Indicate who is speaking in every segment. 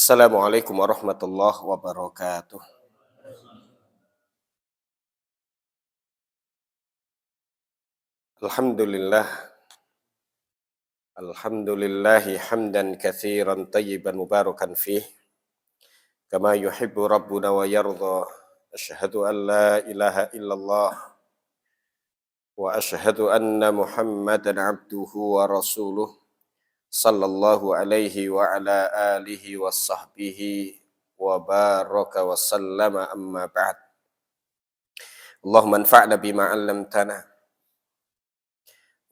Speaker 1: Assalamualaikum warahmatullahi wabarakatuh. Alhamdulillah, alhamdulillahi hamdan katsiran tayyiban mubarakan fih, kama yuhibbu rabbuna wa yarda. Asyhadu an la ilaha illallah wa asyhadu anna Muhammadan abduhu wa rasuluh sallallahu alaihi wa ala alihi wa sahbihi wa baraka wa sallama amma ba'd. Allahumma anfa'na bima 'allamtana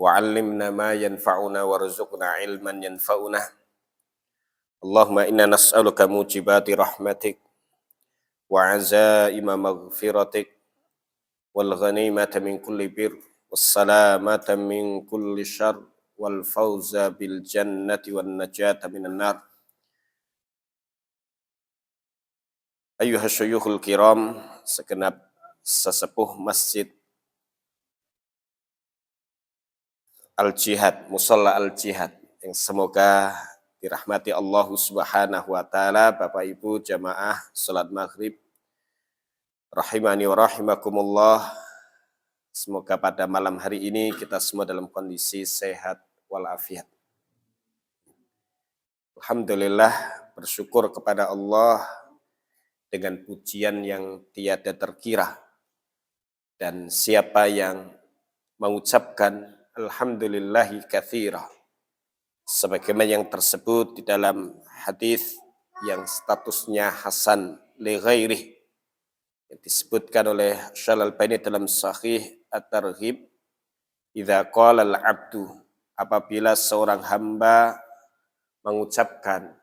Speaker 1: wa'allimna ma yanfa'una warzuqna ilman yanfa'una. Allahumma inna nas'aluka mujibati rahmatik wa azaima maghfiratik wal ghanimata min kulli bir wassalamata min kulli syarr wal fawza bil jannati wan najata minan nar. Ayyuhas syuyukhul kiram, segenap sesepuh Masjid Al-Jihad, Musalla Al-Jihad, yang semoga dirahmati Allah Subhanahu wa taala. Bapak Ibu jamaah salat Maghrib rahimani wa rahimakumullah. Semoga pada malam hari ini kita semua dalam kondisi sehat walafiat. Alhamdulillah, bersyukur kepada Allah dengan pujian yang tiada terkira. Dan siapa yang mengucapkan alhamdulillahi katsira, sebagaimana yang tersebut di dalam hadis yang statusnya hasan li ghairih, yang disebutkan oleh Syekh Al-Albani dalam Sahih At-Targhib, idza qala al-'abdu, apabila seorang hamba mengucapkan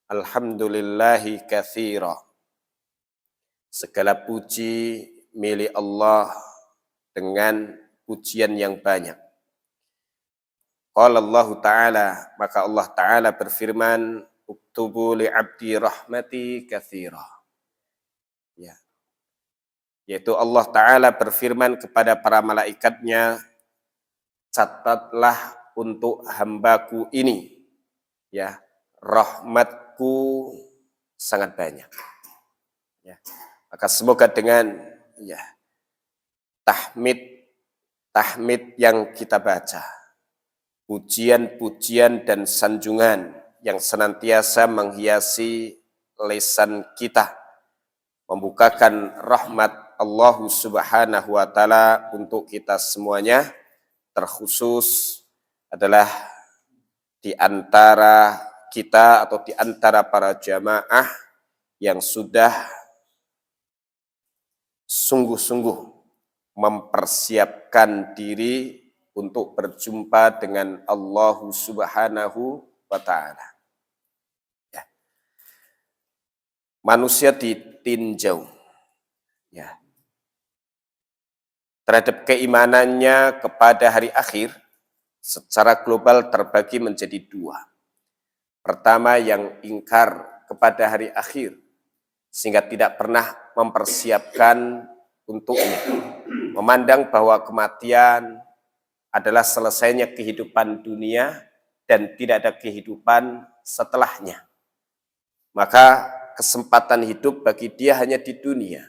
Speaker 1: alhamdulillahi katsira, segala puji milik Allah dengan pujian yang banyak. Qala Allah Ta'ala, maka Allah Ta'ala berfirman, uktubu li'abdi rahmati katsira. Ya. Yaitu Allah Ta'ala berfirman kepada para malaikatnya, catatlah untuk hambaku ini, ya, rahmatku sangat banyak. Ya. Maka semoga dengan tahmid yang kita baca, pujian-pujian dan sanjungan yang senantiasa menghiasi lisan kita, membukakan rahmat Allah Subhanahu wa taala untuk kita semuanya, terkhusus adalah di antara kita atau di antara para jamaah yang sudah sungguh-sungguh mempersiapkan diri untuk berjumpa dengan Allah Subhanahu wa ta'ala. Ya. Manusia ditinjau, ya, terhadap keimanannya kepada hari akhir secara global terbagi menjadi dua. Pertama, yang ingkar kepada hari akhir sehingga tidak pernah mempersiapkan untuknya, memandang bahwa kematian adalah selesainya kehidupan dunia dan tidak ada kehidupan setelahnya. Maka kesempatan hidup bagi dia hanya di dunia.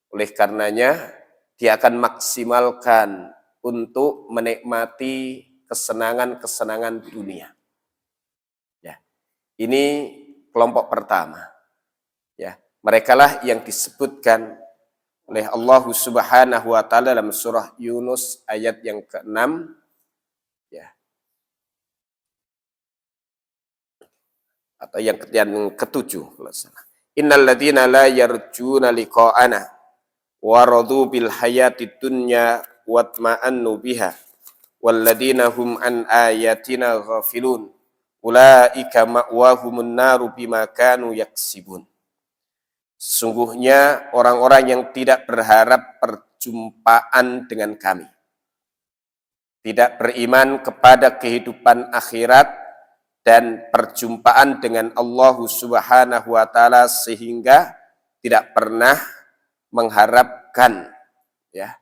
Speaker 1: Oleh karenanya, dia akan maksimalkan untuk menikmati kesenangan-kesenangan dunia. Ya. Ini kelompok pertama. Ya. Merekalah yang disebutkan oleh Allah Subhanahu wa taala dalam surah Yunus ayat yang ke-6, ya, atau yang ke-7. Innal ladzina la yarjuna liqa'ana wa radu bil hayatid dunya watma'annu biha wal ladzina hum an ayatina ghafilun ulaika ma'wahumun naru bima kanu yaksibun. Sungguhnya orang-orang yang tidak berharap perjumpaan dengan kami, tidak beriman kepada kehidupan akhirat dan perjumpaan dengan Allah Subhanahu wa taala, sehingga tidak pernah mengharapkan, ya,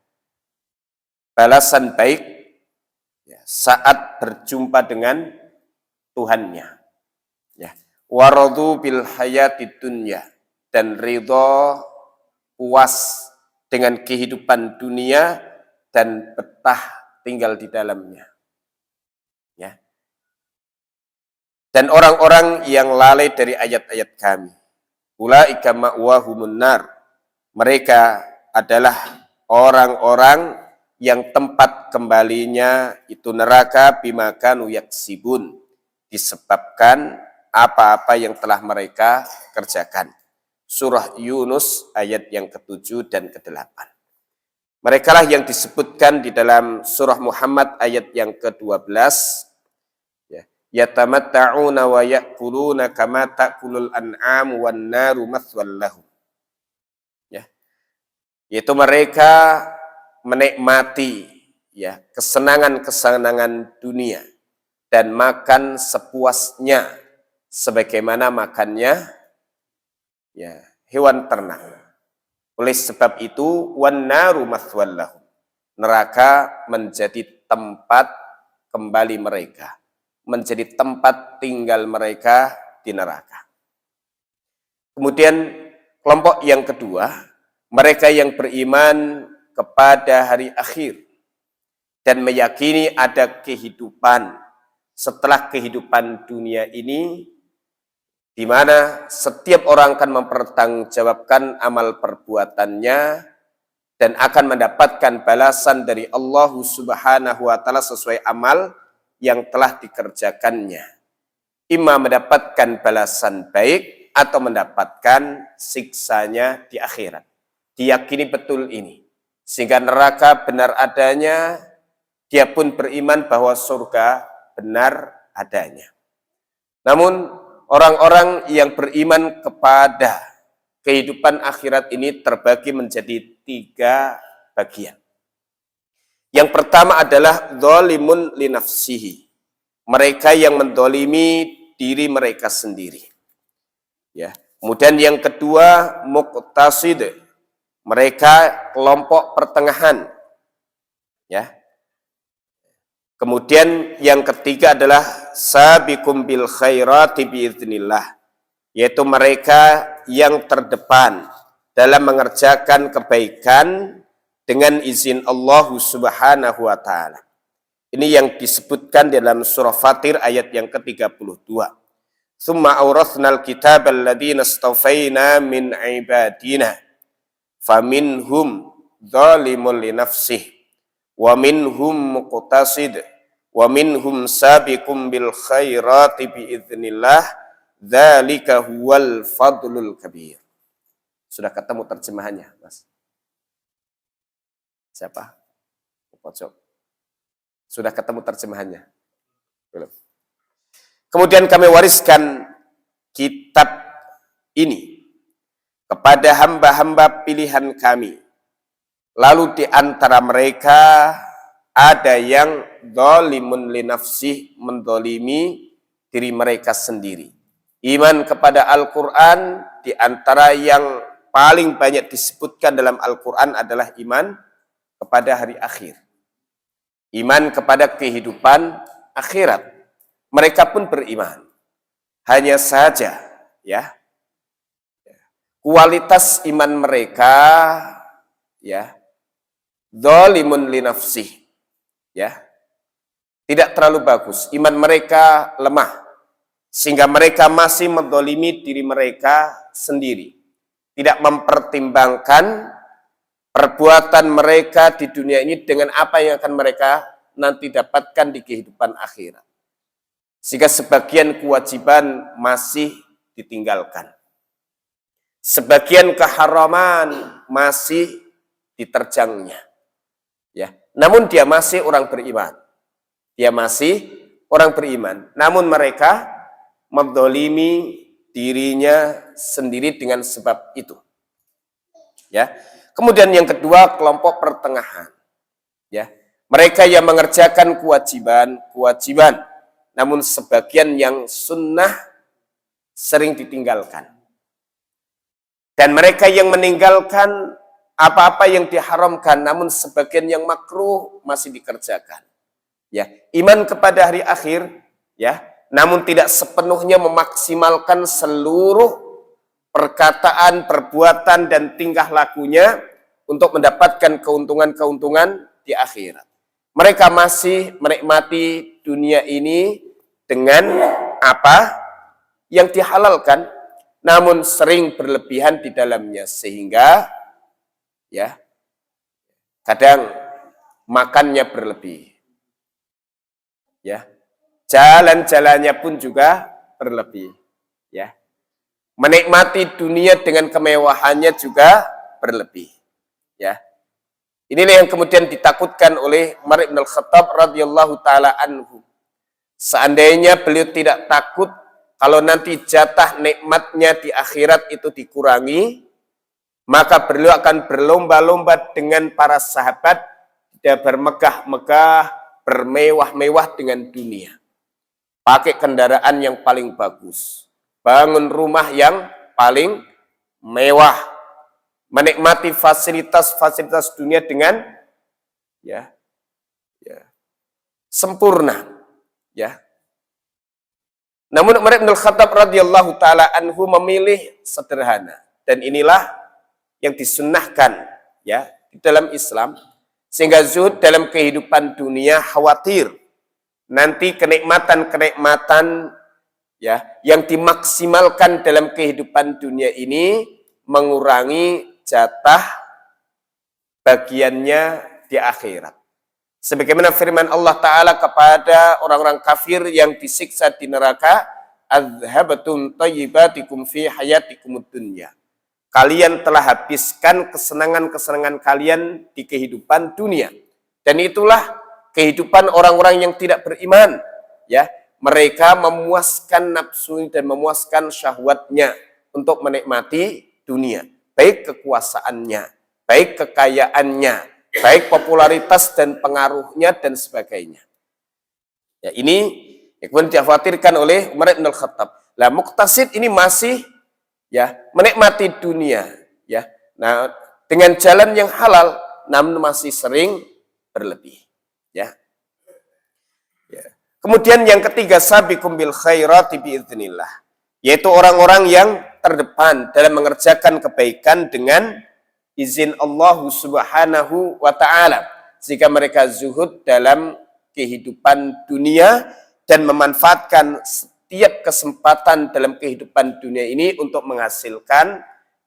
Speaker 1: balasan baik, ya, saat berjumpa dengan Tuhannya. Ya. waradu bil hayatid dunya, dan ridho puas dengan kehidupan dunia dan betah tinggal di dalamnya. Ya. Dan orang-orang yang lalai dari ayat-ayat kami, ulaika ma'wahumun nar, mereka adalah orang-orang yang tempat kembalinya itu neraka, bima kanu yaksibun, disebabkan apa-apa yang telah mereka kerjakan. Surah Yunus ayat yang ke-7 dan ke-8. Mereka lah yang disebutkan di dalam surah Muhammad ayat yang ke-12, ya, yatamatta'una wa ya'kuluna kama ta'kulul an'am wan naru mathwal lahum. Ya. Yaitu mereka menikmati, ya, kesenangan-kesenangan dunia dan makan sepuasnya sebagaimana makannya, ya, hewan ternak. Oleh sebab itu, wan naru mathwal lahum, neraka menjadi tempat kembali mereka, menjadi tempat tinggal mereka di neraka. Kemudian kelompok yang kedua, mereka yang beriman kepada hari akhir dan meyakini ada kehidupan setelah kehidupan dunia ini, di mana setiap orang akan mempertanggungjawabkan amal perbuatannya dan akan mendapatkan balasan dari Allah Subhanahu wa taala sesuai amal yang telah dikerjakannya. Imma mendapatkan balasan baik atau mendapatkan siksanya di akhirat. Diyakini betul ini, sehingga neraka benar adanya, dia pun beriman bahwa surga benar adanya. Namun orang-orang yang beriman kepada kehidupan akhirat ini terbagi menjadi 3 bagian. Yang pertama adalah dzalimun li nafsihi, mereka yang mendolimi diri mereka sendiri. Ya. Kemudian yang kedua muqtasid, mereka kelompok pertengahan. Ya. Kemudian yang ketiga adalah sabiqum bil khairati biiznillah, yaitu mereka yang terdepan dalam mengerjakan kebaikan dengan izin Allah Subhanahu wa taala. Ini yang disebutkan dalam surah Fatir ayat yang ke-32. Tsumma awrathnal kitabal ladzina istafaina min ibadina faminhum dzalimun li nafsihi wa minhum muqtasid wa minhum sabiqum bil khairati biiznillah, dzalika huwal fadlul kabir. Sudah ketemu terjemahannya, Mas? Siapa? Pojok. Sudah ketemu terjemahannya? Belum. Kemudian kami wariskan kitab ini kepada hamba-hamba pilihan kami. Lalu di antara mereka ada yang dzalimun li nafsih, mendolimi diri mereka sendiri. Iman kepada Al-Quran, di antara yang paling banyak disebutkan dalam Al-Quran adalah iman kepada hari akhir. Iman kepada kehidupan akhirat. Mereka pun beriman. Hanya saja, ya, kualitas iman mereka, ya, dzalimun li nafsih, ya, tidak terlalu bagus. Iman mereka lemah, sehingga mereka masih mendolimi diri mereka sendiri, tidak mempertimbangkan perbuatan mereka di dunia ini dengan apa yang akan mereka nanti dapatkan di kehidupan akhirat, sehingga sebagian kewajiban masih ditinggalkan, sebagian keharaman masih diterjangnya. Ya, namun dia masih orang beriman. Dia masih orang beriman. Namun mereka mendolimi dirinya sendiri dengan sebab itu. Ya. Kemudian yang kedua, kelompok pertengahan. Ya. Mereka yang mengerjakan kewajiban, namun sebagian yang sunnah sering ditinggalkan. Dan mereka yang meninggalkan apa-apa yang diharamkan, namun sebagian yang makruh masih dikerjakan. Ya, iman kepada hari akhir, ya, namun tidak sepenuhnya memaksimalkan seluruh perkataan, perbuatan, dan tingkah lakunya untuk mendapatkan keuntungan-keuntungan di akhirat. Mereka masih menikmati dunia ini dengan apa yang dihalalkan, namun sering berlebihan di dalamnya, sehingga ya kadang makannya berlebih, ya jalan-jalannya pun juga berlebih, ya menikmati dunia dengan kemewahannya juga berlebih, ya. Inilah yang kemudian ditakutkan oleh Umar bin Al-Khattab radhiyallahu taala anhu. Seandainya beliau tidak takut kalau nanti jatah nikmatnya di akhirat itu dikurangi, maka beliau akan berlomba-lomba dengan para sahabat tidak bermegah-megah, bermewah-mewah dengan dunia. Pakai kendaraan yang paling bagus, bangun rumah yang paling mewah, menikmati fasilitas-fasilitas dunia dengan sempurna, ya. Namun Umar bin Khattab radhiyallahu taala anhu memilih sederhana, dan inilah yang disunnahkan ya di dalam Islam, sehingga zuhud dalam kehidupan dunia khawatir nanti kenikmatan-kenikmatan ya yang dimaksimalkan dalam kehidupan dunia ini mengurangi jatah bagiannya di akhirat. Sebagaimana firman Allah Ta'ala kepada orang-orang kafir yang disiksa di neraka, "Adhabatum tayyibatikum fi hayatikumud dunya." Kalian telah habiskan kesenangan-kesenangan kalian di kehidupan dunia. Dan itulah kehidupan orang-orang yang tidak beriman, ya. Mereka memuaskan nafsu dan memuaskan syahwatnya untuk menikmati dunia, baik kekuasaannya, baik kekayaannya, baik popularitas dan pengaruhnya dan sebagainya. Ya, ini yang dikhawatirkan oleh Umar bin Khattab. Lah muqtasid ini masih ya menikmati dunia, ya. Nah, dengan jalan yang halal namun masih sering berlebih, ya. Ya. Kemudian yang ketiga, sabiqum bil khairati biidznillah, yaitu orang-orang yang terdepan dalam mengerjakan kebaikan dengan izin Allah Subhanahu wa taala, jika mereka zuhud dalam kehidupan dunia dan memanfaatkan setiap kesempatan dalam kehidupan dunia ini untuk menghasilkan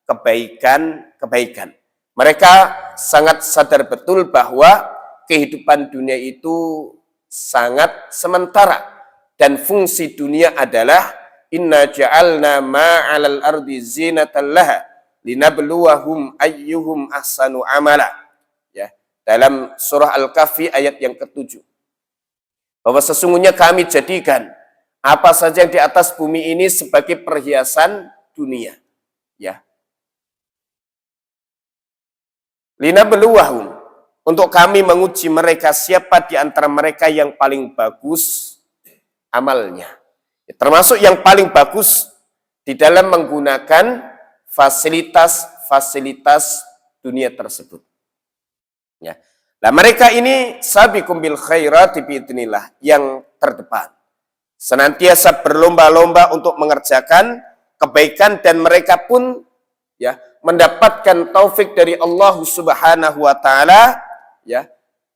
Speaker 1: kebaikan-kebaikan. Mereka sangat sadar betul bahwa kehidupan dunia itu sangat sementara dan fungsi dunia adalah inna ja'alna ma'alal ardi zinatan laha linabluwahum ayyuhum ahsanu amala, ya, dalam surah Al-Kahfi ayat yang ke-7, bahwa sesungguhnya kami jadikan apa saja yang di atas bumi ini sebagai perhiasan dunia, ya, linabluwahum, untuk kami menguji mereka siapa di antara mereka yang paling bagus amalnya, ya, termasuk yang paling bagus di dalam menggunakan fasilitas-fasilitas dunia tersebut. Ya. Nah, mereka ini sabiqum bil khairati biidznillah, yang terdepan. Senantiasa berlomba-lomba untuk mengerjakan kebaikan dan mereka pun ya mendapatkan taufik dari Allah Subhanahu wa taala, ya,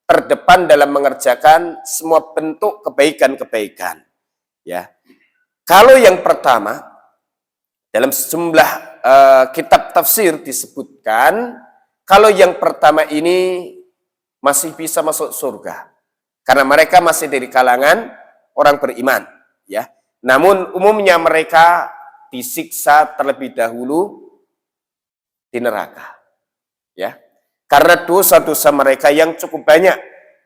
Speaker 1: terdepan dalam mengerjakan semua bentuk kebaikan-kebaikan. Ya. Kalau yang pertama, dalam sejumlah kitab tafsir disebutkan, kalau yang pertama ini masih bisa masuk surga karena mereka masih dari kalangan orang beriman, ya. Namun umumnya mereka disiksa terlebih dahulu di neraka, ya, karena dosa-dosa mereka yang cukup banyak,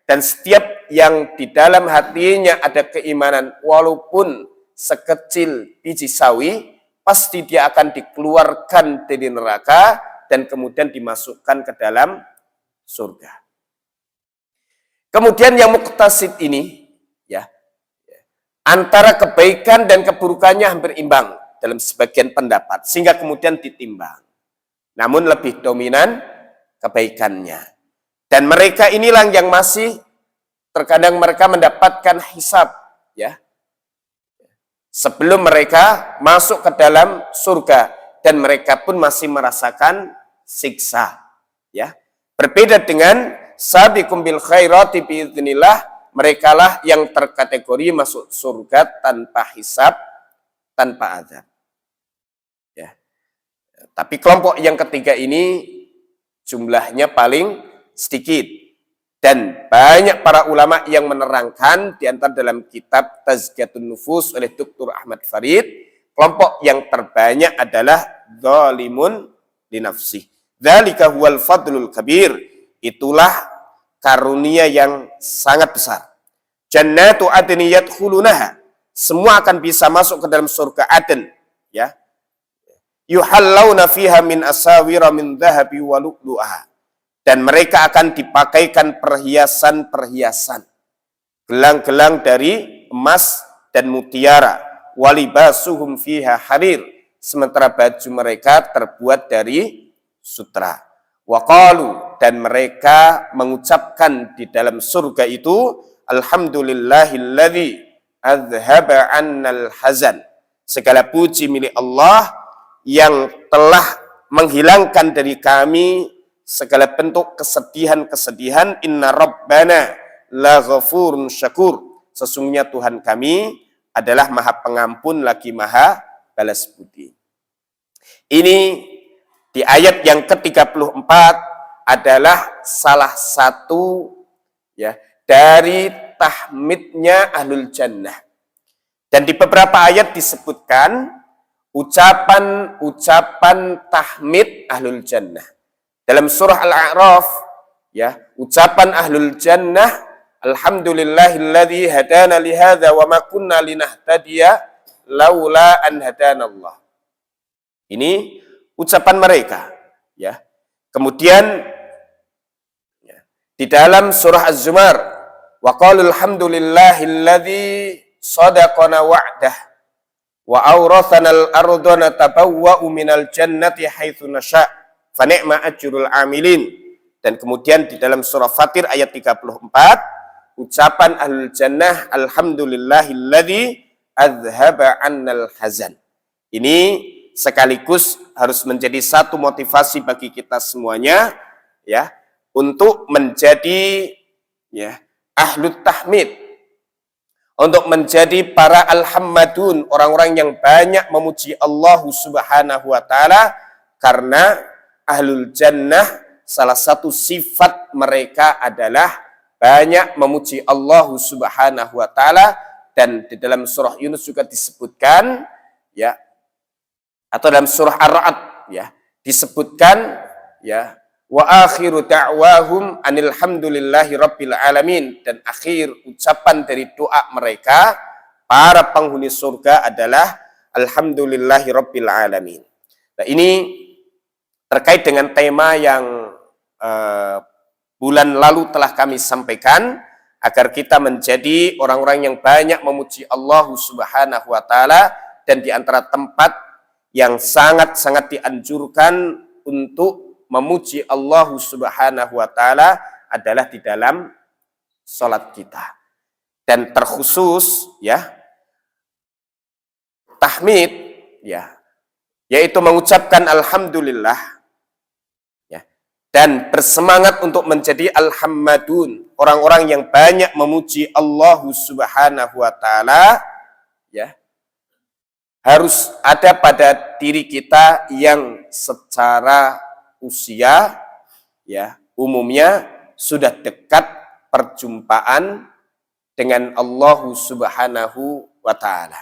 Speaker 1: dan setiap yang di dalam hatinya ada keimanan walaupun sekecil biji sawi, pasti dia akan dikeluarkan dari neraka dan kemudian dimasukkan ke dalam surga. Kemudian yang muqtasid ini, ya, antara kebaikan dan keburukannya hampir imbang dalam sebagian pendapat, sehingga kemudian ditimbang. Namun lebih dominan kebaikannya. Dan mereka inilah yang masih terkadang mereka mendapatkan hisab, ya. sebelum mereka masuk ke dalam surga dan mereka pun masih merasakan siksa, ya. Berbeda dengan sabiqum bil khairati biidznillah, merekalah yang terkategori masuk surga tanpa hisab, tanpa azab. Ya. Tapi kelompok yang ketiga ini jumlahnya paling sedikit dan banyak para ulama yang menerangkan di antara dalam kitab Tazkiyatun Nufus oleh Dr. Ahmad Farid, kelompok yang terbanyak adalah zalimun li nafsih. Dzalika huwal fadlul kabir. Itulah karunia yang sangat besar. Jannatu adni yadkhulunaha. Semua akan bisa masuk ke dalam surga Aden, ya. Yuhallawna fiha min asawira min dhahabi wa lu'lu'aha. Dan mereka akan dipakaikan perhiasan-perhiasan, gelang-gelang dari emas dan mutiara. Walibasuhum fiha harir. Sementara baju mereka terbuat dari sutra. Waqalu, dan mereka mengucapkan di dalam surga itu, alhamdulillahilladzi azhaba annal hazan. Segala puji milik Allah yang telah menghilangkan dari kami segala bentuk kesedihan-kesedihan. Inna rabbana la ghafurun syakur. Sesungguhnya Tuhan kami adalah maha pengampun lagi maha balas budi. Ini di ayat yang ke-34 adalah salah satu, ya, dari tahmidnya ahlul jannah. Dan di beberapa ayat disebutkan ucapan tahmid ahlul jannah. Dalam surah Al-A'raf, ya, ucapan ahlul jannah, alhamdulillahilladzi hadana li hadza wa ma kunna linahtadiya laula an hadanallah. Ini ucapan mereka, ya. Kemudian, ya, di dalam surah Az-Zumar, wa qalu alhamdulillahilladzi sadaqana wa'dah wa awrathana al-ardha natabawwa'u minal jannati haitsu nasha' fa ni'ma ajrul amilin. Dan kemudian di dalam surah Fatir ayat 34, ucapan ahlul jannah, alhamdulillahilladzi azhaba annal hazan. Ini sekaligus harus menjadi satu motivasi bagi kita semuanya, ya, untuk menjadi, ya, ahlut tahmid, untuk menjadi para alhammadun, orang-orang yang banyak memuji Allah Subhanahu wa taala, karena ahlul jannah salah satu sifat mereka adalah banyak memuji Allah Subhanahu wa taala. Dan di dalam surah Yunus juga disebutkan, ya, atau dalam surah Ar-Ra'd, ya, disebutkan, ya, wa akhiru da'wahum anil hamdulillahi rabbil alamin. Dan akhir ucapan dari doa mereka para penghuni surga adalah alhamdulillahi rabbil alamin. Nah, ini terkait dengan tema yang bulan lalu telah kami sampaikan, agar kita menjadi orang-orang yang banyak memuji Allah Subhanahu wa taala. Dan di antara tempat yang sangat-sangat dianjurkan untuk memuji Allah Subhanahu wa taala adalah di dalam salat kita. Dan terkhusus, ya, tahmid, ya, yaitu mengucapkan alhamdulillah, ya, dan bersemangat untuk menjadi alhammadun, orang-orang yang banyak memuji Allah Subhanahu wa taala, ya, harus ada pada diri kita yang secara usia, ya, umumnya sudah dekat perjumpaan dengan Allah Subhanahu wa taala,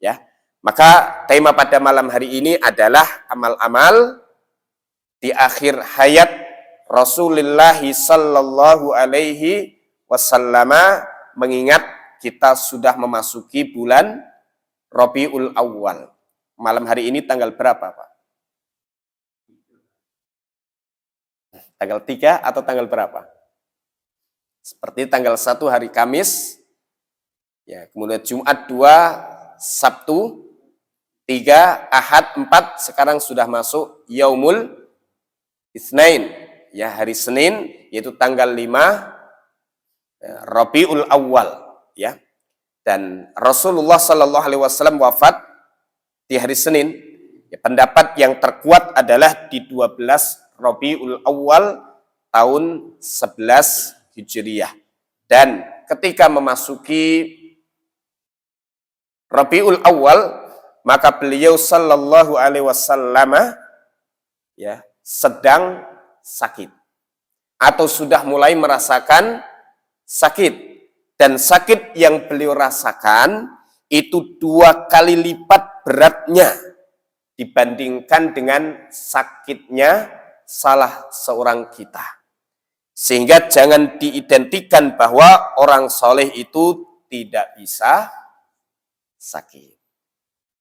Speaker 1: ya. Maka tema pada malam hari ini adalah amal-amal di akhir hayat Rasulullah sallallahu alaihi wasallam, mengingat kita sudah memasuki bulan Rabiul Awal. Malam hari ini tanggal berapa, Pak? Tanggal 3 atau tanggal berapa? Seperti tanggal 1 hari Kamis, ya, kemudian Jumat 2, Sabtu 3, Ahad 4, sekarang sudah masuk Yaumul Itsnain, ya, hari Senin, yaitu tanggal 5 Rabiul Awal, ya. dan Rasulullah Shallallahu Alaihi Wasallam wafat di hari Senin. Ya, pendapat yang terkuat adalah di 12 Rabiul Awal tahun 11 Hijriyah. Dan ketika memasuki Rabiul Awal, maka beliau Sallallahu Alaihi Wasallam ya sedang sakit atau sudah mulai merasakan sakit. Dan sakit yang beliau rasakan itu 2 kali lipat beratnya dibandingkan dengan sakitnya salah seorang kita. Sehingga jangan diidentikan bahwa orang soleh itu tidak bisa sakit.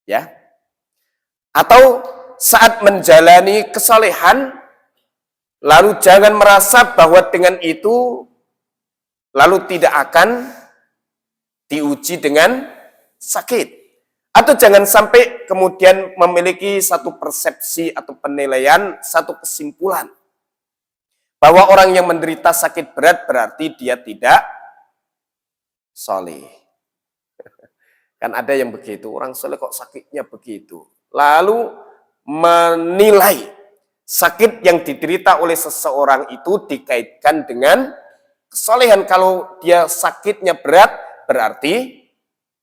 Speaker 1: Ya. Atau saat menjalani kesolehan, lalu jangan merasa bahwa dengan itu lalu tidak akan diuji dengan sakit. Atau jangan sampai kemudian memiliki satu persepsi atau penilaian, satu kesimpulan. Bahwa orang yang menderita sakit berat berarti dia tidak soleh. Kan ada yang begitu, orang soleh kok sakitnya begitu. Lalu menilai sakit yang diderita oleh seseorang itu dikaitkan dengan kesolehan. Kalau dia sakitnya berat, berarti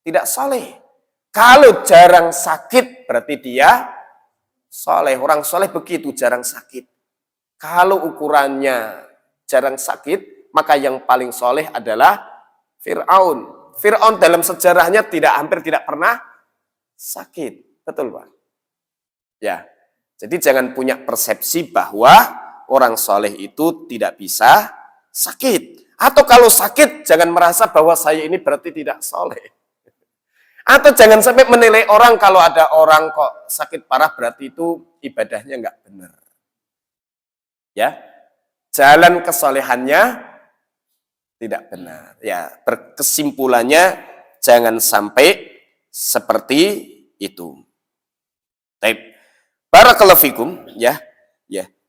Speaker 1: tidak soleh. Kalau jarang sakit, berarti dia soleh. Orang soleh begitu, jarang sakit. Kalau ukurannya jarang sakit, maka yang paling soleh adalah Fir'aun. Fir'aun dalam sejarahnya hampir tidak pernah sakit. Betul, Pak? Ya. Jadi jangan punya persepsi bahwa orang soleh itu tidak bisa sakit. Atau kalau sakit, jangan merasa bahwa saya ini berarti tidak soleh. Atau jangan sampai menilai orang kalau ada orang kok sakit parah berarti itu ibadahnya nggak benar. Ya, jalan kesolehannya tidak benar. Ya, kesimpulannya jangan sampai seperti itu. Baik, barakallahu fikum. Ya.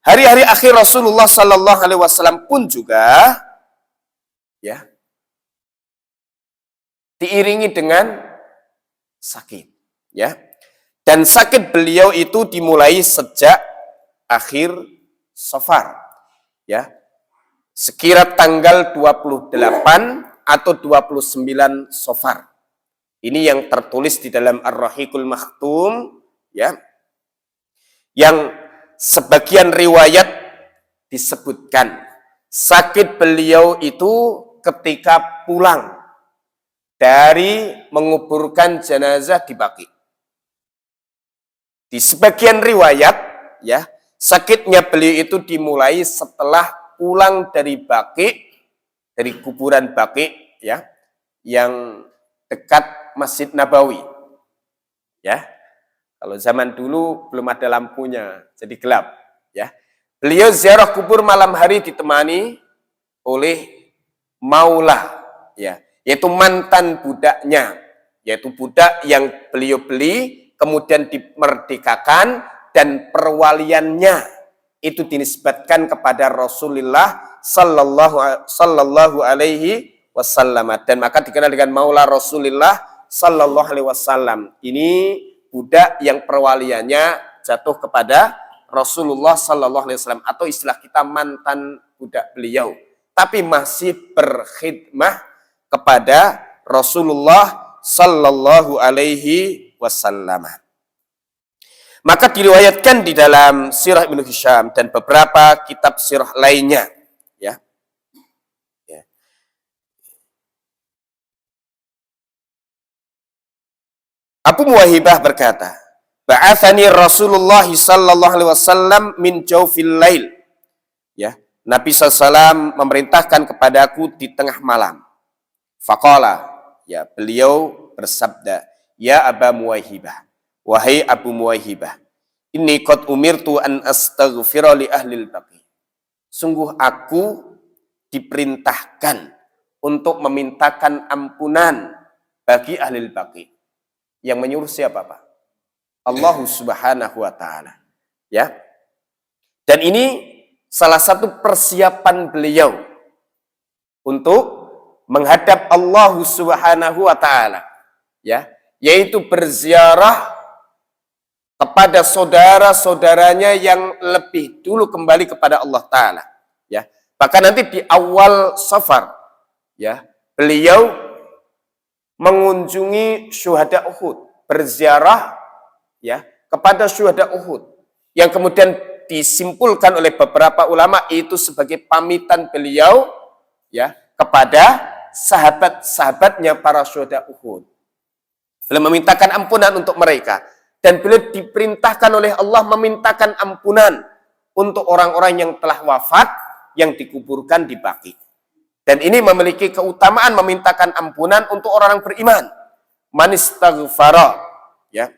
Speaker 1: Hari-hari akhir Rasulullah Sallallahu Alaihi Wasallam pun juga ya diiringi dengan sakit, ya. Dan sakit beliau itu dimulai sejak akhir Safar, ya. Sekira tanggal 28 atau 29 Safar. Ini yang tertulis di dalam Ar-Rahiqul Makhtum, ya. Yang sebagian riwayat disebutkan sakit beliau itu ketika pulang dari menguburkan jenazah di Baqi. Di sebagian riwayat, ya, sakitnya beliau itu dimulai setelah pulang dari Baqi, dari kuburan Baqi, ya, yang dekat Masjid Nabawi. Ya. Kalau zaman dulu belum ada lampunya, jadi gelap, ya. Beliau ziarah kubur malam hari ditemani oleh Maula, ya, yaitu mantan budaknya, yaitu budak yang beliau beli kemudian dimerdekakan dan perwaliannya itu dinisbatkan kepada Rasulullah sallallahu alaihi wasallam, dan maka dikenal dengan Maula Rasulullah sallallahu alaihi wasallam. Ini budak yang perwaliannya jatuh kepada Rasulullah Sallallahu Alaihi Wasallam, atau istilah kita mantan budak beliau, tapi masih berkhidmah kepada Rasulullah Sallallahu Alaihi Wasallam. Maka diriwayatkan di dalam Sirah Ibnu Hisham dan beberapa kitab sirah lainnya, ya. Abu Muwahibah berkata, ba'athani Rasulullah sallallahu alaihi wasallam min jawfil lail. Ya, Nabi SAW memerintahkan kepadaku di tengah malam. Faqala, ya, beliau bersabda, ya Aba Muwahibah, wahai Abu Muwahibah, inni qad umirtu an astaghfira li ahlil baqi. Sungguh aku diperintahkan untuk memintakan ampunan bagi ahlil baqi. Yang menyuruh siapa, Pak? Allah Subhanahu wa taala. Ya. Dan ini salah satu persiapan beliau untuk menghadap Allah Subhanahu wa taala, ya, yaitu berziarah kepada saudara-saudaranya yang lebih dulu kembali kepada Allah taala, ya. Bahkan nanti di awal Safar, ya, beliau mengunjungi syuhada Uhud, berziarah, ya, kepada syuhada Uhud, yang kemudian disimpulkan oleh beberapa ulama itu sebagai pamitan beliau, ya, kepada sahabat-sahabatnya para syuhada Uhud. Beliau memintakan ampunan untuk mereka, dan beliau diperintahkan oleh Allah memintakan ampunan untuk orang-orang yang telah wafat yang dikuburkan di Baqi. Dan ini memiliki keutamaan memintakan ampunan untuk orang beriman. Man istaghfara, ya,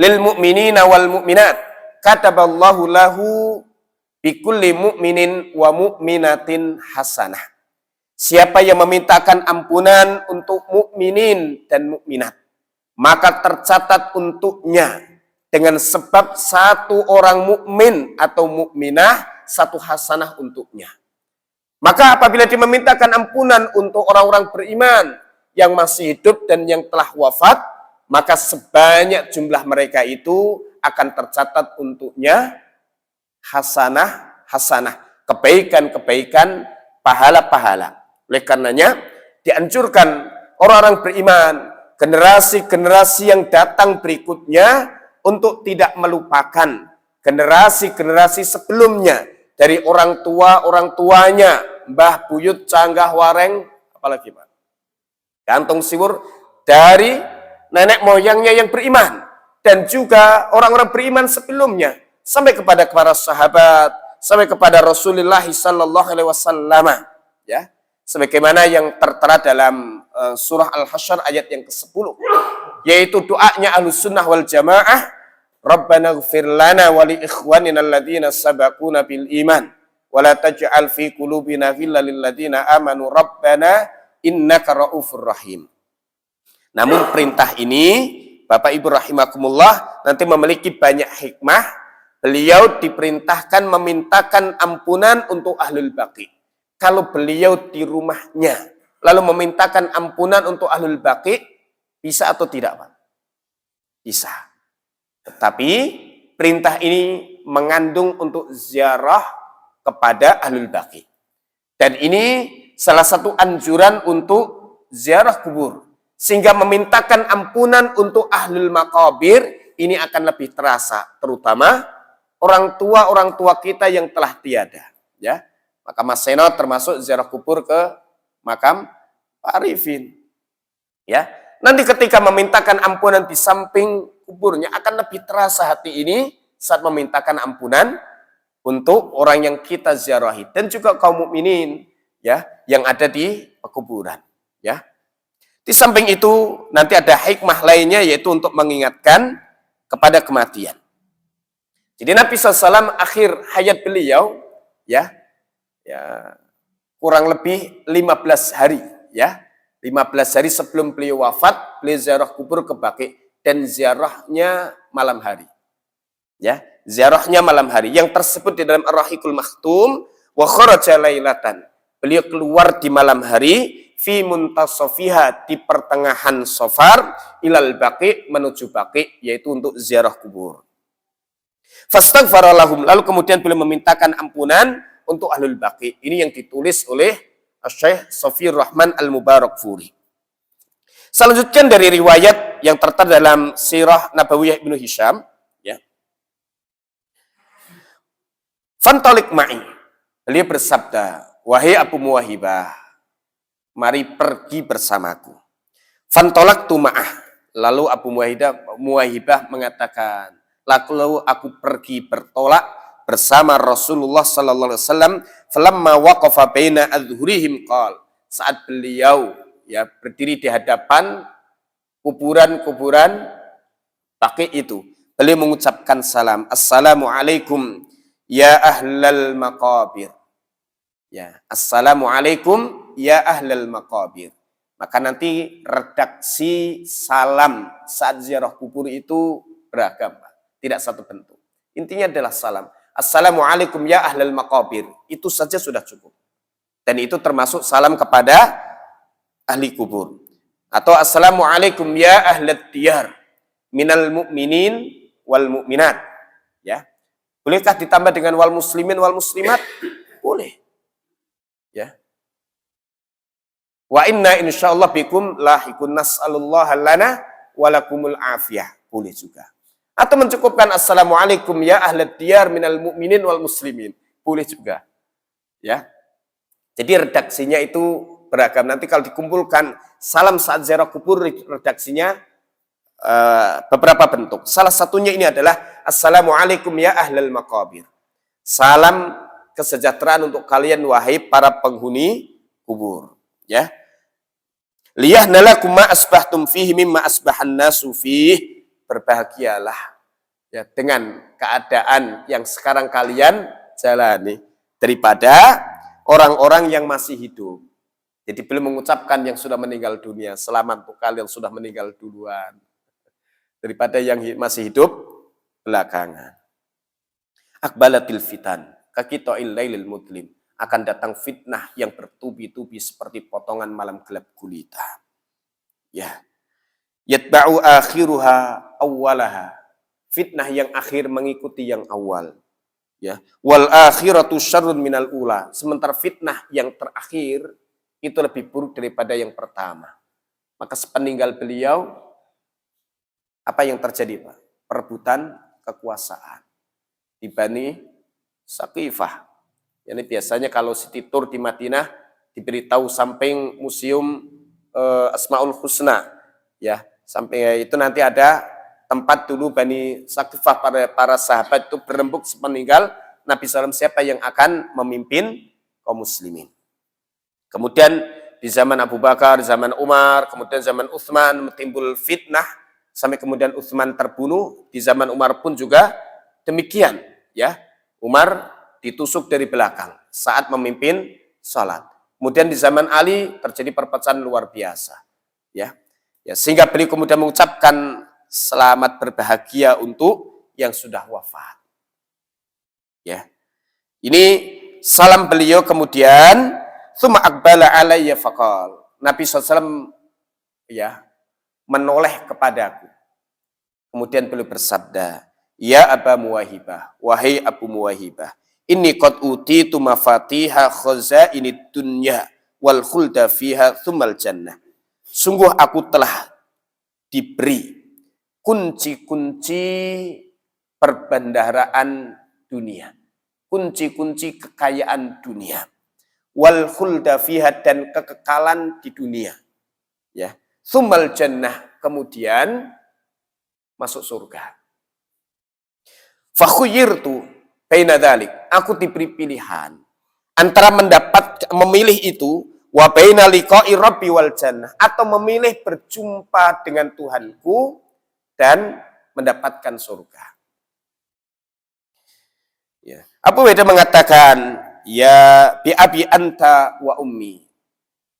Speaker 1: lil mu'minina wal mu'minat kataballahu lahu bikulli mu'minin wa mu'minatin hasanah. Siapa yang memintakan ampunan untuk mukminin dan mukminat, maka tercatat untuknya dengan sebab satu orang mukmin atau mukminah satu hasanah untuknya. Maka apabila dia memintakan ampunan untuk orang-orang beriman yang masih hidup dan yang telah wafat, maka sebanyak jumlah mereka itu akan tercatat untuknya hasanah, kebaikan-kebaikan, pahala-pahala. Oleh karenanya dianjurkan orang-orang beriman, generasi-generasi yang datang berikutnya untuk tidak melupakan generasi-generasi sebelumnya, dari orang tuanya, mbah buyut, canggah wareng, apalagi Pak, gantung siwur, dari nenek moyangnya yang beriman, dan juga orang-orang beriman sebelumnya, sampai kepada para sahabat, sampai kepada Rasulullah sallallahu alaihi wasallam, ya, sebagaimana yang tertera dalam surah Al-Hasyr ayat yang ke-10, yaitu doanya Ahlus Sunnah wal Jamaah, Rabbana ighfir lana wa li ikhwanina alladhina sabaquna bil iman wa la taj'al fi qulubina ghillan lil ladzina amanu rabbana innaka raufur rahim. Namun perintah ini, Bapak Ibu rahimakumullah, nanti memiliki banyak hikmah. Beliau diperintahkan memintakan ampunan untuk Ahlul Baqi. Kalau beliau di rumahnya lalu memintakan ampunan untuk Ahlul Baqi, bisa atau tidak, Pak? Bisa. Tetapi perintah ini mengandung untuk ziarah kepada Ahlul Baqi. Dan ini salah satu anjuran untuk ziarah kubur. Sehingga memintakan ampunan untuk Ahlul Maqabir ini akan lebih terasa, terutama orang tua kita yang telah tiada, ya. Maka Mas Seno termasuk ziarah kubur ke makam Pak Arifin, ya. Nanti ketika memintakan ampunan di samping kuburnya akan lebih terasa hati ini saat memintakan ampunan untuk orang yang kita ziarahi dan juga kaum mukminin, ya, yang ada di pekuburan, ya. Di samping itu nanti ada hikmah lainnya, yaitu untuk mengingatkan kepada kematian. Jadi Nabi SAW akhir hayat beliau, ya, kurang lebih 15 hari, ya, 15 hari sebelum beliau wafat, beliau ziarah kubur ke Baqi, dan ziarahnya malam hari, ya, ziarahnya malam hari yang tersebut di dalam Ar-Rahiqul Makhtum, wa kharaja lailatan, beliau keluar di malam hari, fi muntasafiha, di pertengahan Safar, ilal Baqi, menuju Baqi, yaitu untuk ziarah kubur. Fastaghfara lahum, lalu kemudian beliau memintakan ampunan untuk Ahlul Baqi. Ini yang ditulis oleh Syekh Safiyur Rahman Al-Mubarakfuri. Selanjutnya dari riwayat yang tertera dalam Sirah Nabawiyah Ibnu Hisham, ya. Fantalik ma'i, beliau bersabda, wahai Abu Muwahibah, mari pergi bersamaku. Fantolak tu ma'ah, lalu Abu Muwahibah mengatakan, lalu aku pergi bertolak bersama Rasulullah sallallahu alaihi wasallam, falamma waqafa baina adhurihim qal, saat beliau, ya, berdiri di hadapan kuburan-kuburan Baqi itu, beliau mengucapkan salam, assalamualaikum ya ahlal maqabir, ya, assalamualaikum ya ahlal maqabir. Maka nanti redaksi salam saat ziarah kubur itu beragam, tidak satu bentuk. Intinya adalah salam. Assalamualaikum ya ahlal maqabir. Itu saja sudah cukup. Dan itu termasuk salam kepada ahli kubur. Atau assalamualaikum ya ahlat diyar minal mu'minin wal mu'minat. Ya. Bolehkah ditambah dengan wal muslimin wal muslimat? Boleh. Ya. Wa inna insyaallah bikum lahikun nas'alullaha lana walakumul afiyah. Boleh juga. Atau mencukupkan assalamualaikum ya ahlat diyar minal mu'minin wal muslimin. Boleh juga. Ya. Jadi redaksinya itu beragam. Nanti kalau dikumpulkan salam saat ziarah kubur, redaksinya beberapa bentuk. Salah satunya ini adalah assalamualaikum ya ahlal maqabir. Salam kesejahteraan untuk kalian wahai para penghuni kubur. Ya. Liyahnalakum ma asbahtum fihi mimma asbahan nasu fihi. Berbahagialah ya dengan keadaan yang sekarang kalian jalani daripada orang-orang yang masih hidup. Jadi belum mengucapkan yang sudah meninggal dunia, selamat untuk kalian sudah meninggal duluan. Daripada yang masih hidup belakangan. Akbalatil fitan, kakito'il lailil mudlim. Akan datang fitnah yang bertubi-tubi seperti potongan malam gelap gulita. Ya. Yatba'u akhiruha awwalaha. Fitnah yang akhir mengikuti yang awal. Ya, wal akhiratu syarrun minal ula. Sementara fitnah yang terakhir itu lebih buruk daripada yang pertama. Maka sepeninggal beliau apa yang terjadi, Pak? Perebutan kekuasaan di Bani Saqifah. Ini biasanya kalau city tour di Madinah diberitahu samping museum Asmaul Husna, ya, sampai itu nanti ada tempat dulu Bani Saqifah para sahabat itu berembuk sepeninggal Nabi SAW siapa yang akan memimpin kaum muslimin. Kemudian di zaman Abu Bakar, zaman Umar, kemudian zaman Utsman timbul fitnah sampai kemudian Utsman terbunuh. Di zaman Umar pun juga demikian, ya. Umar ditusuk dari belakang saat memimpin salat. Kemudian di zaman Ali terjadi perpecahan luar biasa, ya. Ya, sehingga beliau kemudian mengucapkan selamat berbahagia untuk yang sudah wafat. Ya. Ini salam beliau kemudian tsumma aqbala alayya faqal. Nabi SAW ya menoleh kepadaku. Kemudian beliau bersabda, "Ya Aba Muwahibah, wahai Abu Muwahibah, inni qad utitu mafatiha khazainid dunya wal khulda fiha tsummal jannah." Sungguh aku telah diberi kunci-kunci perbendaharaan dunia, kunci-kunci kekayaan dunia, wal khulda fiha dan kekekalan di dunia, ya, tsummal jannah kemudian masuk surga. Fakhuyyirtu baina dzalik, aku diberi pilihan antara memilih itu wa baina liqa'i rabbi wal jannah, atau memilih berjumpa dengan Tuhanku dan mendapatkan surga. Ya. Abu Weda mengatakan, ya bi abi anta wa ummi.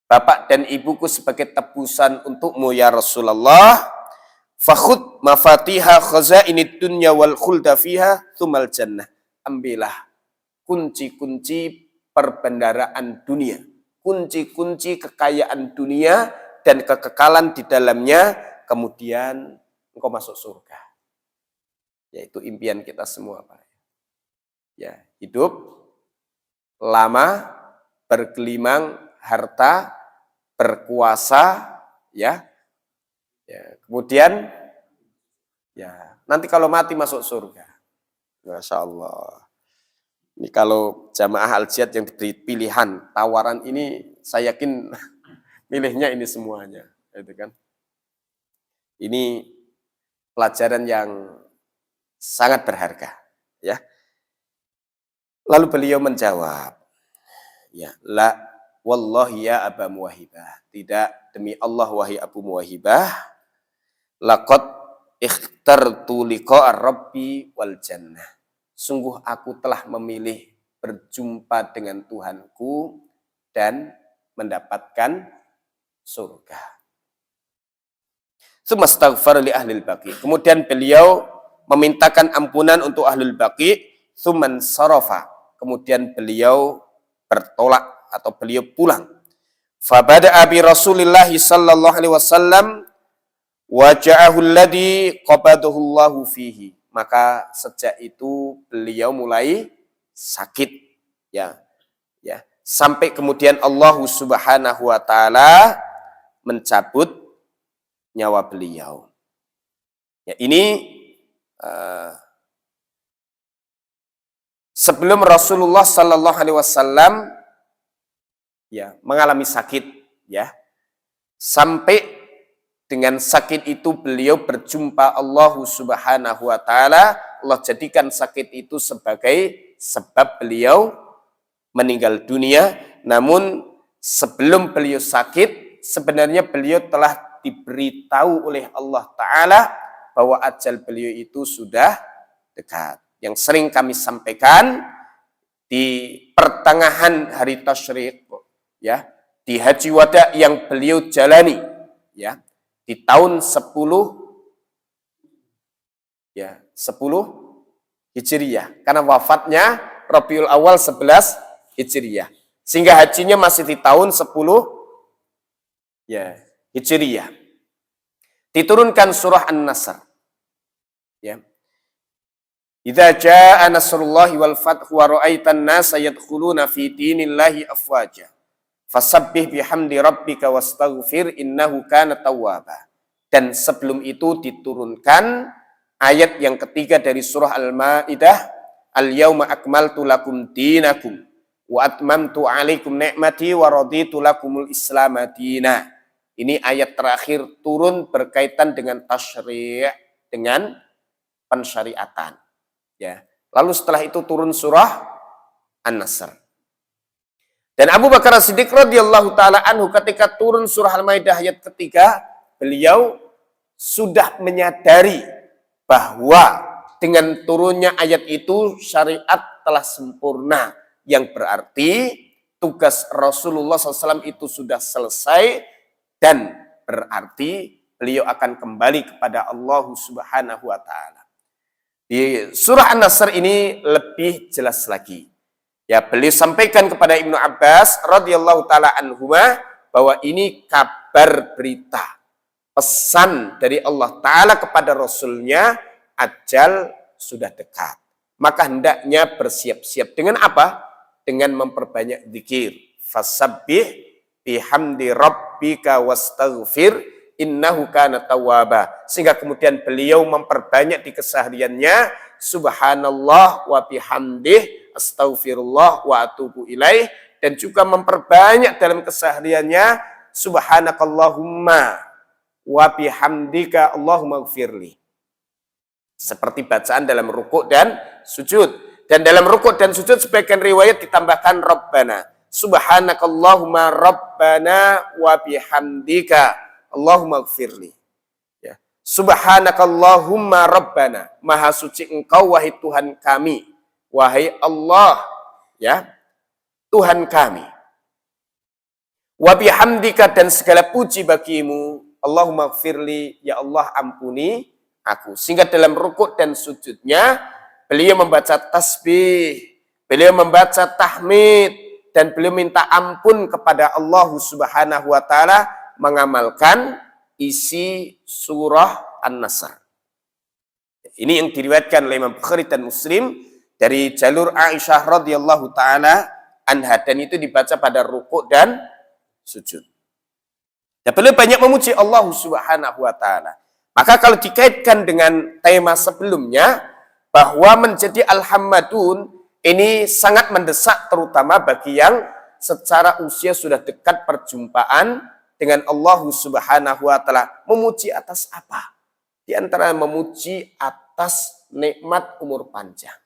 Speaker 1: Bapak dan ibuku sebagai tebusan untukmu ya Rasulullah. Fakhud mafatiha khazainid dunya wal khulda fiha tsummal jannah. Ambillah kunci-kunci perbendaharaan dunia, kunci-kunci kekayaan dunia dan kekekalan di dalamnya, kemudian engkau masuk surga. Yaitu impian kita semua, Pak. Ya, hidup lama, bergelimang harta, berkuasa, ya. Ya, kemudian ya, nanti kalau mati masuk surga. Masya Allah. Ini kalau jamaah Al-Jihad yang diberi pilihan, tawaran ini saya yakin milihnya ini semuanya, gitu kan. Ini pelajaran yang sangat berharga, ya. Lalu beliau menjawab, ya, la wallahi ya Aba Muwahibah, tidak, demi Allah wahai Abu Muwahibah, laqad ikhtartu liqa'a rabbi wal jannah. Sungguh aku telah memilih berjumpa dengan Tuhanku dan mendapatkan surga. Sumastaghfar li ahlil baqi. Kemudian beliau memintakan ampunan untuk ahlul baqi, suman sarafa. Kemudian beliau bertolak atau beliau pulang. Fabada'a bi Rasulillah sallallahu alaihi wasallam wa ja'ahu alladhi qabadahu Allahu fihi. Maka sejak itu beliau mulai sakit, ya. Ya, sampai kemudian Allah Subhanahu wa taala mencabut nyawa beliau. Ya, ini sebelum Rasulullah sallallahu alaihi wasallam ya mengalami sakit, ya. Sampai dengan sakit itu beliau berjumpa Allah Subhanahu wa taala. Allah jadikan sakit itu sebagai sebab beliau meninggal dunia. Namun sebelum beliau sakit, sebenarnya beliau telah diberitahu oleh Allah taala bahwa ajal beliau itu sudah dekat. Yang sering kami sampaikan di pertengahan hari tasyrik, ya, di haji wada yang beliau jalani, ya, di tahun 10 Hijriyah, karena wafatnya Rabiul Awal 11 Hijriyah, sehingga hajinya masih di tahun 10 Hijriyah. Diturunkan surah An-Nasr, ya. Idza jaa nasrullahi wal fathu wa ra'aitan nasa yadkhuluna fi dinillahi afwaja fasabbih bihamdi rabbika wastaghfir innahu kana tawwaba. Dan sebelum itu diturunkan ayat yang ketiga dari surah Al-Maidah, al-yauma akmaltu lakum dinakum wa atmamtu 'alaikum ni'mati wa raditu lakumul Islam madina. Ini ayat terakhir turun berkaitan dengan tasyri', dengan pensyariatan. Ya. Lalu setelah itu turun surah An-Nasr. Dan Abu Bakar As-Siddiq radhiyallahu taala anhu ketika turun surah Al-Maidah ayat ketiga, beliau sudah menyadari bahwa dengan turunnya ayat itu syariat telah sempurna, yang berarti tugas Rasulullah SAW itu sudah selesai dan berarti beliau akan kembali kepada Allah Subhanahu wa taala. Di surah An-Nasr ini lebih jelas lagi. Ya, beliau sampaikan kepada Ibnu Abbas radhiyallahu taala anhuma bahwa ini kabar berita, pesan dari Allah taala kepada Rasulnya, ajal sudah dekat. Maka hendaknya bersiap-siap dengan apa? Dengan memperbanyak zikir. Fasabbih bihamdi rabbika wastaghfir innahu kana tawwaba. Sehingga kemudian beliau memperbanyak di kesehariannya subhanallah wa bihamdih astaghfirullah wa atubu ilaih, dan juga memperbanyak dalam kesehariannya subhanakallahumma wa bihamdika allahumma gfirli. Seperti bacaan dalam rukuk dan sujud. Dan dalam rukuk dan sujud sebagian riwayat ditambahkan rabbana. Subhanakallahumma rabbana wa bihamdika Allahumma gfirli. Ya. Subhanakallahumma rabbana. Maha suci engkau wahai Tuhan kami. Wahai Allah, ya, Tuhan kami. Wa bihamdika, dan segala puji bagimu. Allahumma gfirli, ya Allah ampuni aku. Sehingga dalam rukuk dan sujudnya beliau membaca tasbih, beliau membaca tahmid, dan beliau minta ampun kepada Allah Subhanahu wa taala, mengamalkan isi surah An-Nasr. Ini yang diriwayatkan oleh Imam Bukhari dan Muslim dari jalur Aisyah radhiyallahu taala anha, dan itu dibaca pada rukuk dan sujud. Dan beliau banyak memuji Allah Subhanahu wa taala. Maka kalau dikaitkan dengan tema sebelumnya bahwa menjadi al-hammadun ini sangat mendesak, terutama bagi yang secara usia sudah dekat perjumpaan dengan Allah Subhanahu wa taala. Memuji atas apa? Di antara memuji atas nikmat umur panjang.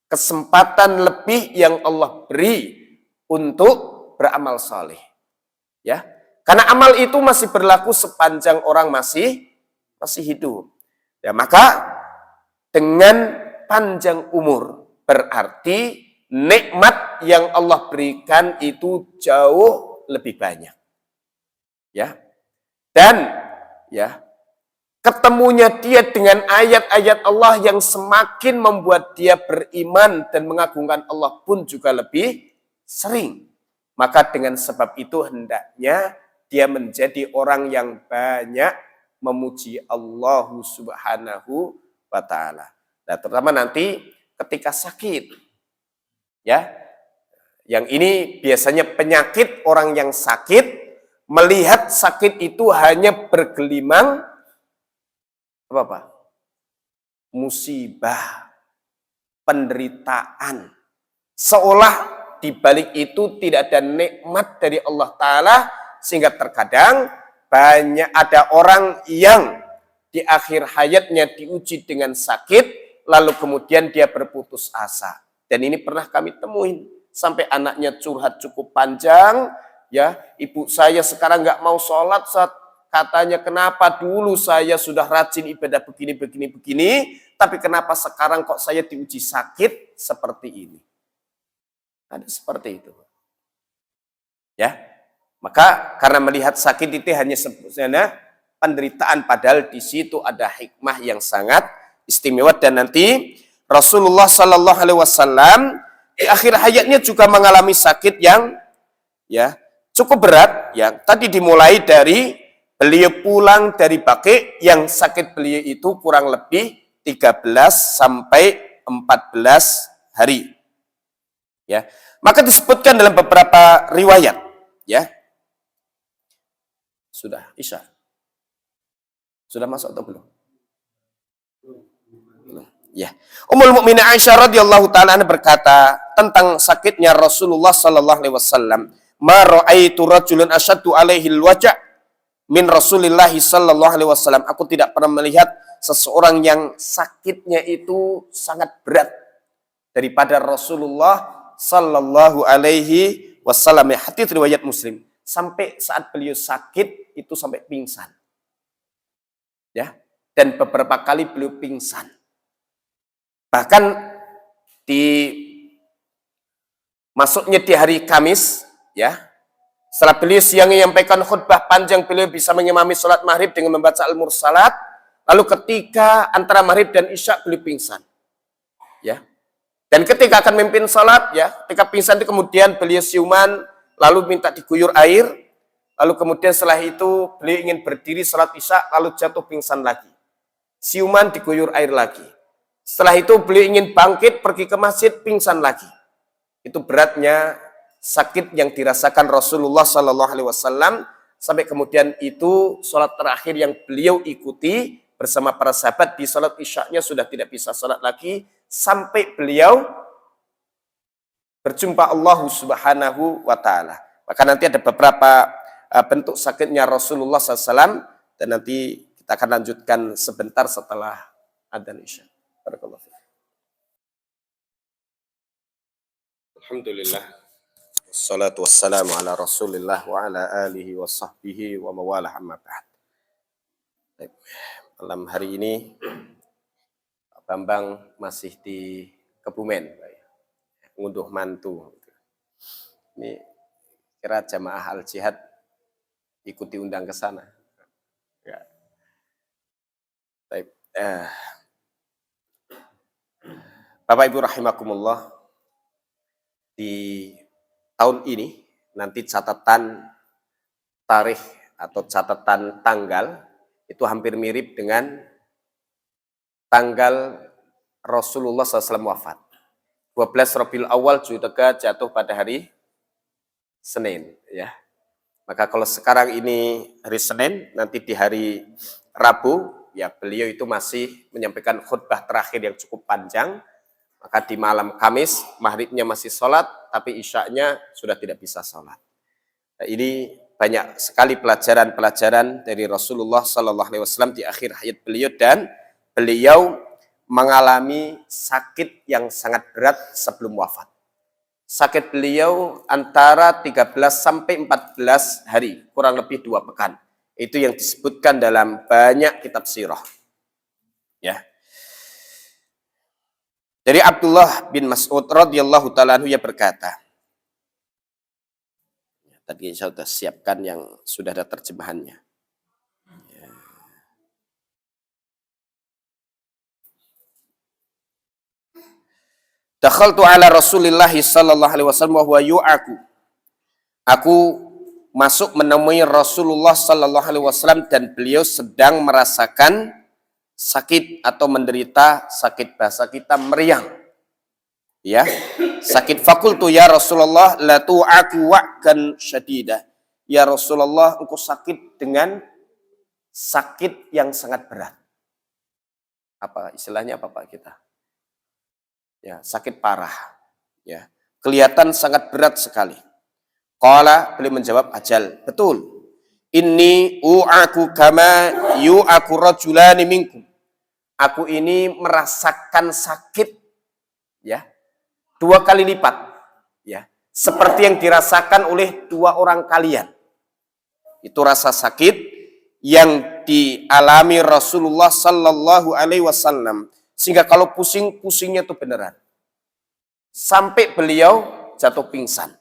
Speaker 1: Kesempatan lebih yang Allah beri untuk beramal saleh. Ya. Karena amal itu masih berlaku sepanjang orang masih hidup. Ya, maka dengan panjang umur berarti nikmat yang Allah berikan itu jauh lebih banyak. Ya. Dan ya, ketemunya dia dengan ayat-ayat Allah yang semakin membuat dia beriman dan mengagungkan Allah pun juga lebih sering. Maka dengan sebab itu hendaknya dia menjadi orang yang banyak memuji Allah Subhanahu wa taala. Nah, terutama nanti ketika sakit. Ya. Yang ini biasanya penyakit orang yang sakit melihat sakit itu hanya bergelimang apa Pak? Musibah, penderitaan. Seolah di balik itu tidak ada nikmat dari Allah Ta'ala, sehingga terkadang banyak ada orang yang di akhir hayatnya diuji dengan sakit, lalu kemudian dia berputus asa. Dan ini pernah kami temuin, sampai anaknya curhat cukup panjang, ya ibu saya sekarang nggak mau sholat saat katanya kenapa dulu saya sudah rajin ibadah begini, tapi kenapa sekarang kok saya diuji sakit seperti ini. Ada seperti itu. Ya, maka karena melihat sakit itu hanya sebenarnya penderitaan, padahal di situ ada hikmah yang sangat istimewa. Dan nanti Rasulullah Sallallahu Alaihi Wasallam di akhir hayatnya juga mengalami sakit yang ya cukup berat. Ya, tadi dimulai dari beliau pulang dari Baqi, yang sakit beliau itu kurang lebih 13 sampai 14 hari. Ya, maka disebutkan dalam beberapa riwayat, ya. Sudah Isya. Sudah masuk atau belum? Belum. Ya. Ummul Mukminin Aisyah radhiyallahu taala berkata tentang sakitnya Rasulullah sallallahu alaihi wasallam, "Ma ra'aitu rajulan asyaddu alaihi al-waja' min Rasulillah sallallahu alaihi wasallam." Aku tidak pernah melihat seseorang yang sakitnya itu sangat berat daripada Rasulullah sallallahu alaihi wasallam. Hadits riwayat Muslim. Sampai saat beliau sakit itu sampai pingsan. Ya, dan beberapa kali beliau pingsan. Bahkan masuknya di hari Kamis, ya. Setelah beliau siang menyampaikan khutbah panjang, beliau bisa mengimami sholat maghrib dengan membaca Al-Mursalat. Lalu ketika antara maghrib dan isya beliau pingsan. Ya. Dan ketika akan memimpin sholat, ya, ketika pingsan itu kemudian beliau siuman, lalu minta diguyur air. Lalu kemudian setelah itu beliau ingin berdiri sholat isya, lalu jatuh pingsan lagi. Siuman, diguyur air lagi. Setelah itu beliau ingin bangkit pergi ke masjid, pingsan lagi. Itu beratnya sakit yang dirasakan Rasulullah Sallallahu Alaihi Wasallam, sampai kemudian itu sholat terakhir yang beliau ikuti bersama para sahabat di sholat isya-nya sudah tidak bisa sholat lagi sampai beliau berjumpa Allah Subhanahu wa taala. Maka nanti ada beberapa bentuk sakitnya Rasulullah SAW, dan nanti kita akan lanjutkan sebentar setelah adzan isya. Barakallahu fiik. Alhamdulillah. Wassalatu wassalamu ala Rasulillah wa ala alihi wa sahbihi wa mawalah amma ba'd. Malam hari ini Pak Bambang masih di Kebumen, ngunduh mantu. Ini kira jamaah al-jihad ikut diundang ke sana. Ya. Baik. Bapak Ibu rahimakumullah, di tahun ini nanti catatan tarikh atau catatan tanggal itu hampir mirip dengan tanggal Rasulullah SAW wafat. 12 Rabiul Awal juga jatuh pada hari Senin, ya. Maka kalau sekarang ini hari Senin, nanti di hari Rabu, ya beliau itu masih menyampaikan khutbah terakhir yang cukup panjang. Maka di malam Kamis, maghribnya masih sholat, tapi isya'nya sudah tidak bisa sholat. Nah, ini banyak sekali pelajaran-pelajaran dari Rasulullah SAW di akhir hayat beliau, dan beliau mengalami sakit yang sangat berat sebelum wafat. Sakit beliau antara 13 sampai 14 hari, kurang lebih 2 pekan. Itu yang disebutkan dalam banyak kitab sirah. Ya. Dari Abdullah bin Mas'ud radhiyallahu ta'ala anhu, ia berkata, tadi saya sudah siapkan yang sudah ada terjemahannya. Ya. Dakhaltu ala Rasulillah sallallahu alaihi wasallam wa huwa yu'aku aku masuk menemui Rasulullah Sallallahu Alaihi Wasallam dan beliau sedang merasakan sakit atau menderita sakit, bahasa kita meriang, ya, sakit. Fakultu ya Rasulullah la tu'aku wa'kan syadidah. Ya Rasulullah, engkau sakit dengan sakit yang sangat berat. Apa istilahnya apa Pak kita? Ya, sakit parah. Ya, kelihatan sangat berat sekali. Qala, beliau menjawab, ajal, betul. Inni u'aku kama yu'aku rajulani minkum. Aku ini merasakan sakit, ya, 2 kali lipat, ya, seperti yang dirasakan oleh 2 orang kalian. Itu rasa sakit yang dialami Rasulullah Sallallahu Alaihi Wasallam, sehingga kalau pusing, pusingnya itu beneran, sampai beliau jatuh pingsan.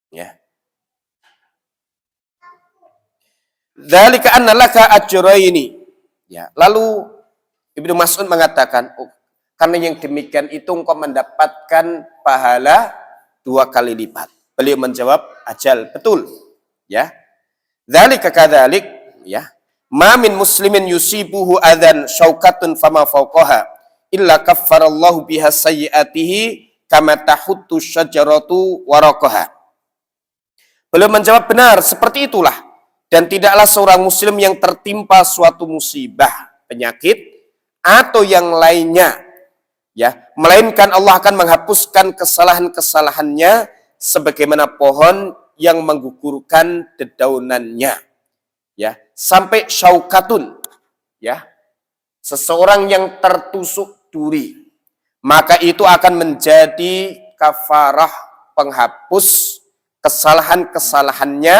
Speaker 1: Ya. Dzalika anna laka ajraini. Ya, lalu Ibnu Mas'ud mengatakan, oh, karena yang demikian itu engkau mendapatkan pahala 2 kali lipat. Beliau menjawab, ajal, betul. Ya. Dzalika kadzalik, ya. Ma min muslimin yusibuhu adzan syaukatun fama fawqaha illa kaffarallahu biha sayyiatihi kama tahuttu syajaratu waraqaha. Beliau menjawab, benar, seperti itulah. Dan tidaklah seorang muslim yang tertimpa suatu musibah, penyakit, atau yang lainnya, ya, melainkan Allah akan menghapuskan kesalahan-kesalahannya sebagaimana pohon yang menggugurkan dedaunannya. Ya, sampai syaukatun, ya, seseorang yang tertusuk duri, maka itu akan menjadi kafarah, penghapus kesalahan-kesalahannya,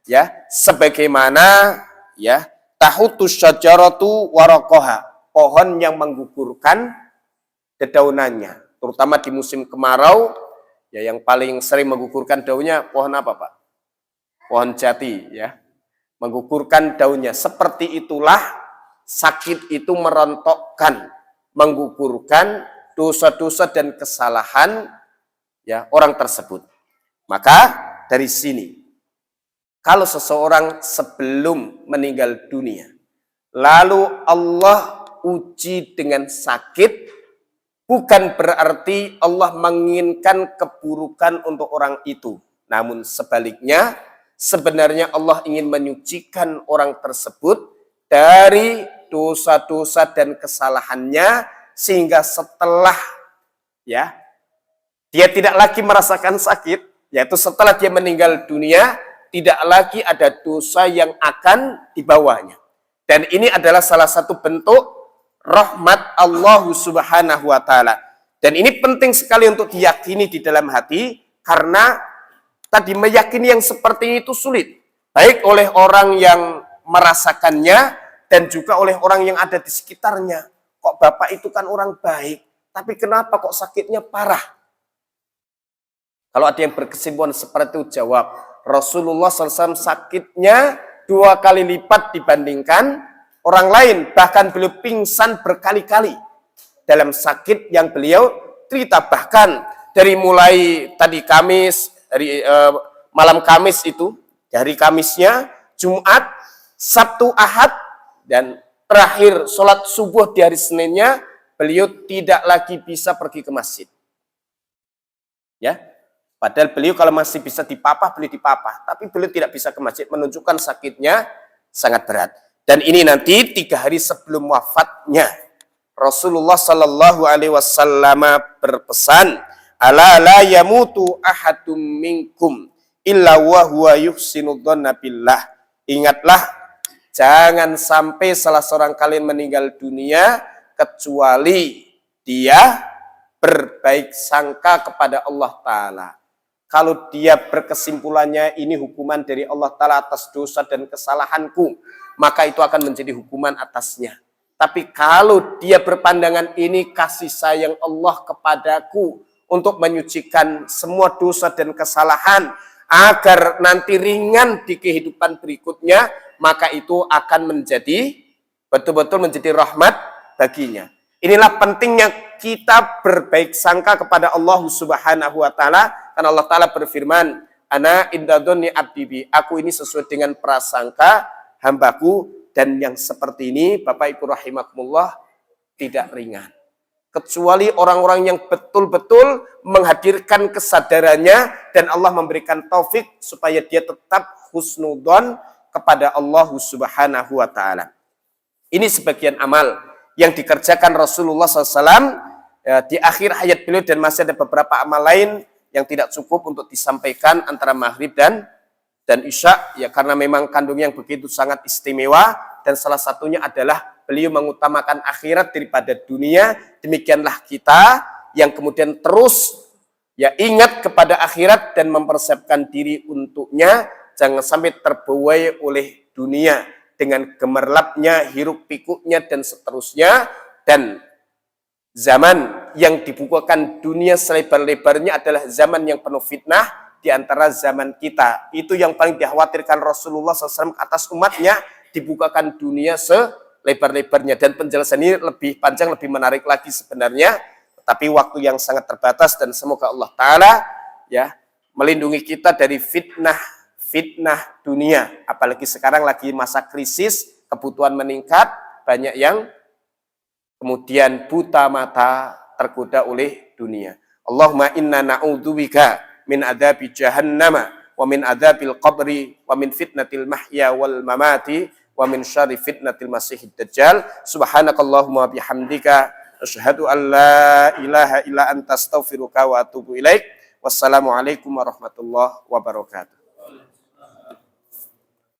Speaker 1: ya, sebagaimana, ya, tahutu syajaratu waraqaha, pohon yang menggugurkan dedaunannya, terutama di musim kemarau, ya, yang paling sering menggugurkan daunnya pohon apa Pak? Pohon jati, ya, menggugurkan daunnya. Seperti itulah sakit itu merontokkan, menggugurkan dosa-dosa dan kesalahan, ya, orang tersebut. Maka dari sini, kalau seseorang sebelum meninggal dunia, lalu Allah uji dengan sakit, bukan berarti Allah menginginkan keburukan untuk orang itu. Namun sebaliknya, sebenarnya Allah ingin menyucikan orang tersebut dari dosa-dosa dan kesalahannya, sehingga setelah, ya, dia tidak lagi merasakan sakit, yaitu setelah dia meninggal dunia, tidak lagi ada dosa yang akan dibawanya. Dan ini adalah salah satu bentuk rahmat Allah Subhanahu wa Ta'ala. Dan ini penting sekali untuk diyakini di dalam hati, karena tadi meyakini yang seperti ini itu sulit, baik oleh orang yang merasakannya dan juga oleh orang yang ada di sekitarnya. Kok Bapak itu kan orang baik, tapi kenapa kok sakitnya parah? Kalau ada yang berkesimpulan seperti itu, jawab, Rasulullah SAW sakitnya 2 kali lipat dibandingkan orang lain. Bahkan beliau pingsan berkali-kali dalam sakit yang beliau cerita. Bahkan dari mulai tadi Kamis, dari malam Kamis itu, dari Kamisnya, Jumat, Sabtu, Ahad, dan terakhir sholat subuh di hari Seninnya, beliau tidak lagi bisa pergi ke masjid. Ya. Padahal beliau kalau masih bisa dipapah, beliau dipapah. Tapi beliau tidak bisa ke masjid, menunjukkan sakitnya sangat berat. Dan ini nanti 3 hari sebelum wafatnya, Rasulullah Sallallahu Alaihi Wasallam berpesan, ala la yamutu ahadum minkum illa wa huwa yuhsinu dhanna billah. Ingatlah, jangan sampai salah seorang kalian meninggal dunia kecuali dia berbaik sangka kepada Allah Ta'ala. Kalau dia berkesimpulannya ini hukuman dari Allah Ta'ala atas dosa dan kesalahanku, maka itu akan menjadi hukuman atasnya. Tapi kalau dia berpandangan ini kasih sayang Allah kepadaku untuk menyucikan semua dosa dan kesalahan, agar nanti ringan di kehidupan berikutnya, maka itu akan menjadi betul-betul menjadi rahmat baginya. Inilah pentingnya kita berbaik sangka kepada Allah Subhanahu wa Ta'ala. Karena Allah Ta'ala berfirman, Ana inda dzanni abdi bi. Aku ini sesuai dengan prasangka hambaku, dan yang seperti ini Bapak Ibu rahimakumullah tidak ringan. Kecuali orang-orang yang betul-betul menghadirkan kesadarannya dan Allah memberikan taufik supaya dia tetap husnudzon kepada Allah Subhanahu wa taala. Ini sebagian amal yang dikerjakan Rasulullah SAW di akhir hayat beliau, dan masih ada beberapa amal lain yang tidak cukup untuk disampaikan antara maghrib dan isya, ya karena memang kandung yang begitu sangat istimewa, dan salah satunya adalah beliau mengutamakan akhirat daripada dunia. Demikianlah kita yang kemudian terus ya ingat kepada akhirat dan mempersiapkan diri untuknya, jangan sampai terbuai oleh dunia dengan gemerlapnya, hiruk pikuknya dan seterusnya. Dan zaman yang dibukakan dunia selebar-lebarnya adalah zaman yang penuh fitnah di antara zaman kita. Itu yang paling dikhawatirkan Rasulullah SAW atas umatnya, dibukakan dunia selebar-lebarnya. Dan penjelasan ini lebih panjang, lebih menarik lagi sebenarnya, tapi waktu yang sangat terbatas, dan semoga Allah Ta'ala ya melindungi kita dari fitnah dunia. Apalagi sekarang lagi masa krisis, kebutuhan meningkat, banyak yang kemudian buta mata, tergoda oleh dunia. Allahumma inna na'udzubika min adzabi jahannama wa min adzabil qabri wa min fitnatil mahya wal mamati wa min syarri fitnatil masihid dajjal. Subhanakallahumma bihamdika asyhadu an la ilaha illa anta astaghfiruka wa atubu ilaik. Wassalamualaikum warahmatullahi wabarakatuh.